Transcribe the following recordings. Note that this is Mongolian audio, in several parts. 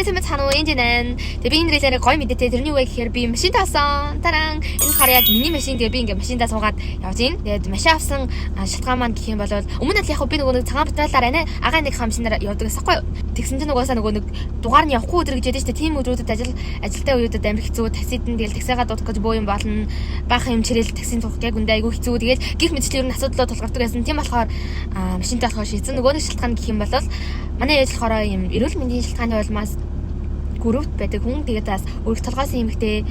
Мэдээсэмэд санаа энэ тэгээ би энэ нэрээр гоё мэдээтэй тэрний үе гэхээр би машин таасан. Таран энэ хар яг миний машин тэгээ би ингээ машиндаа суугаад явж ийн. Тэгээд машин авсан шалтгаан маань гэх юм бол өмнө нь яг би нөгөө нэг цагаан баталаар агаа нэг хамшинаар явдаг гэсэхгүй. Тэгсэн чинь нөгөө нэг дугаар нь явахгүй өдөр гэж ядаж штэ. Тим өдрүүдэд ажилтаа үеүүдэд амир хэцүү таксид нь тэгэл таксигаа дуудах гэж боо юм болно. Баахан юм чирэл таксийн тух яг үндэ айгүй хэцүү. Тэгээд гих мэдчлэр нь асуудлаа тулгардаг байсан. Тийм болохоор машинтай болохоор шийдсэн. Нөгөө нэг шалтгаан гэх юм бол манай ээж болохоор юм эрүүл мэндийн шалтгааны улмаас группт байдаг хүн. Тэгээд бас өргө толгойсон эмэгтэй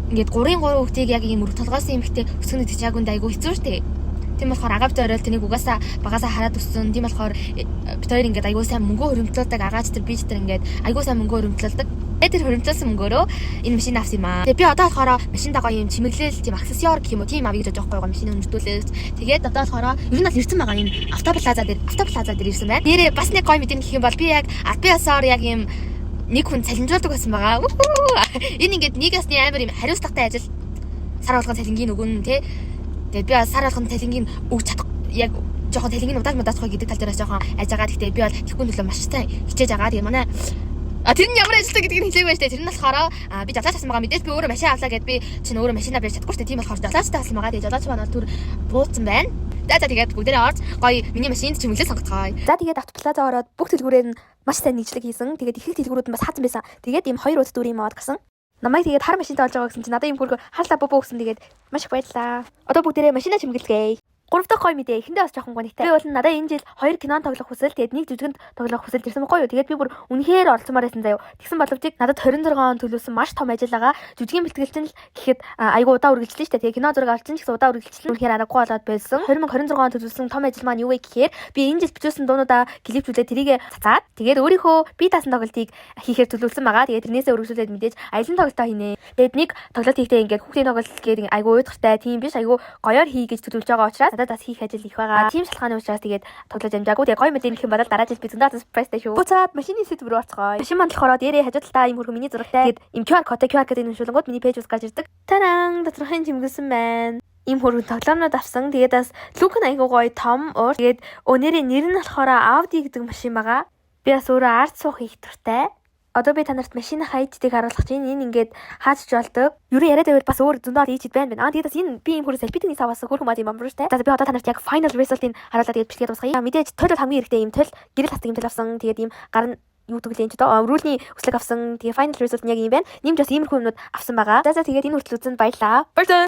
ингээд 3 хүүхдийг яг ийм өргө толгойсон эмэгтэй өсгөнө гэж яг үндэ айгүй хэцүү штэ. Тийм болохоор агаавд ороод тэнийг угаасаа багасаа хараад өссөн. Тийм болохоор бид хоёр ингээд айгүй сайн мөнгө хөрөмтлүүлдэг. Агаач тэр би ч тэр ингээд айгүй сайн мөнгө хөрөмтлүүлдэг. Тэр хөрөмтлүүлсэн мөнгөөрөө энэ машин авсан юм аа. Тэгээ би одоо болохоор машиндаа гоё юм чимэглэл тийм аксессуар гэх юм уу тийм авъя гэж байгаа байхгүй машин өнөртүүлээд. Тэгээд одоо болохоор ер нь бол ирсэн байгаа энэ автоплаза дээр ирсэн байна. Нэрээ бас нэг гоё мэдэн гэх юм бол би яг альбиасаар яг юм нэг хүн цалинжуулдаг байсан байгаа. Энэ ингээд нэг ясны амар юм хариуцлагатай ажил сар болгон цалингийн өгөн тий. Тэгээд би сар болгон цалингийн өгч чадах яг жоохон цалингийн удааж мудаахгүй гэдэг тал дээрээс жоохон айж байгаа. Гэхдээ би бол тэгэхгүй төлөө маш сайн хичээж байгаа. Тэгээ манай тэр нь ямар ажилтаа гэдгийг хэлээгүй байж тээ. Тэр нь болохоор би жолооч авсан байгаа. Мэдээж би өөрөө машин авлаа гэд би чинь өөрөө машинаа барьж чадахгүй шүү дээ. Тийм болохоор жолоочтой авсан байгаа. Тэгээ жолооч маань бол түр бууцсан байна. За тэгээд бүгдээрээ орж гоё миний машинд чимэглэл сонгоцгоё. За тэгээд автоплаза ороод бүх дэлгүүрээр нь маш сайн нийтлэг хийсэн. Тэгээд их дэлгүүрүүд нь бас хаасан байсан. Тэгээд ийм 2 удаа дүүрийн мод гасан. Намайг тэгээд хар машинтай олж байгаа гэсэн чинь надад ийм хөргө харлаа бобоо гэсэн. Тэгээд маш их баярлаа. Одоо бүгдээрээ машинаа чимэглэе. 3 дахь гоё мэдээ. Эхэндээ бас жоохон гонигтай. Би бол надад энэ жил 2 кинон тоглох хүсэл, тэгээд нэг жүжигэнд тоглох хүсэл ирсэн байхгүй юу? Тэгээд би бүр үнэхээр оролцмоор байсан заяа. Тэгсэн боловч надад 26 он төлөөсөн маш том ажил байгаа. Жүжигийн бэлтгэлчин л гэхэд айгу удаа үргэлжлэн штэ. Тэгээд кино зураг авчин гэсэн удаа үргэлжлэн үнэхээр аргагүй болоод байсан. 2026 он төлөөсөн том ажил маань юу вэ гэхээр би энэ жил бичүүлсэн дуунуудаа клипжүүлээд тэрийг цацаад тэгээд өөрийнхөө би таасан тоглолтыг хийхээр төлөвлөсөн байгаа. Тэгээд тэрнээсээ үргэлжлүүлээд мэдээж аялын тоглолтоо хийнэ. Тэгээд нэг тоглолт хийхдээ ингээд хүүхдийн тоглолт гээд айгу уйдгартай тийм биш айгу гоёор хий гэж төлөвлөж байгаа учраас надад бас хийх ажил их байгаа. Тийм шалтгааны учраас тэгээд тоглож амжаагүй. Тэгээд гоё мэдээ нөх юм бол дараа жил би зөндөө спрайстай шүү. Буцаад машины сэдв рүү орцгоё. Машин маань болохоор дээрээ хажуу талдаа ийм хөргө миний зурагтай. Тэгээд им QR кодыг уншуулгууд миний пэйж ус гарч ирдэг. Танан доторхын чимгэлсэн байна. Ийм хөргөн тоглоомнууд авсан. Тэгээд бас лук нь айгуу гоё том уур. Тэгээд өнөөдрийн нэр нь болохоор Audi гэдэг машин байгаа. Би бас өөрөө арт суух их дуртай. Одоо би танарт машины хайдтыг харуулах чинь энэ ингээд хаач болдог. Юу яриад байвал бас өөр зөндөө ийчд байна. Тэгээд бас энэ би ийм хөрөс селфитний саваас хөрхөн мод юм амруу штэ. За би одоо танарт яг final result-ыг харуулаад тэгээд бичлэгээ дуусгая. Мэдээж тойл хамгийн хэрэгтэй юм тойл гэрэл хастаг юм тойл авсан. Тэгээд ийм гар нь юу гэвэл энэ ч одоо рүүлний өслөг авсан. Тэгээ final result нь яг юм байна. Нэмж бас иймэрхүү юмнууд авсан байгаа. За тэгээд энэ хүртэл үзсэнд баярлалаа. Баярлалаа.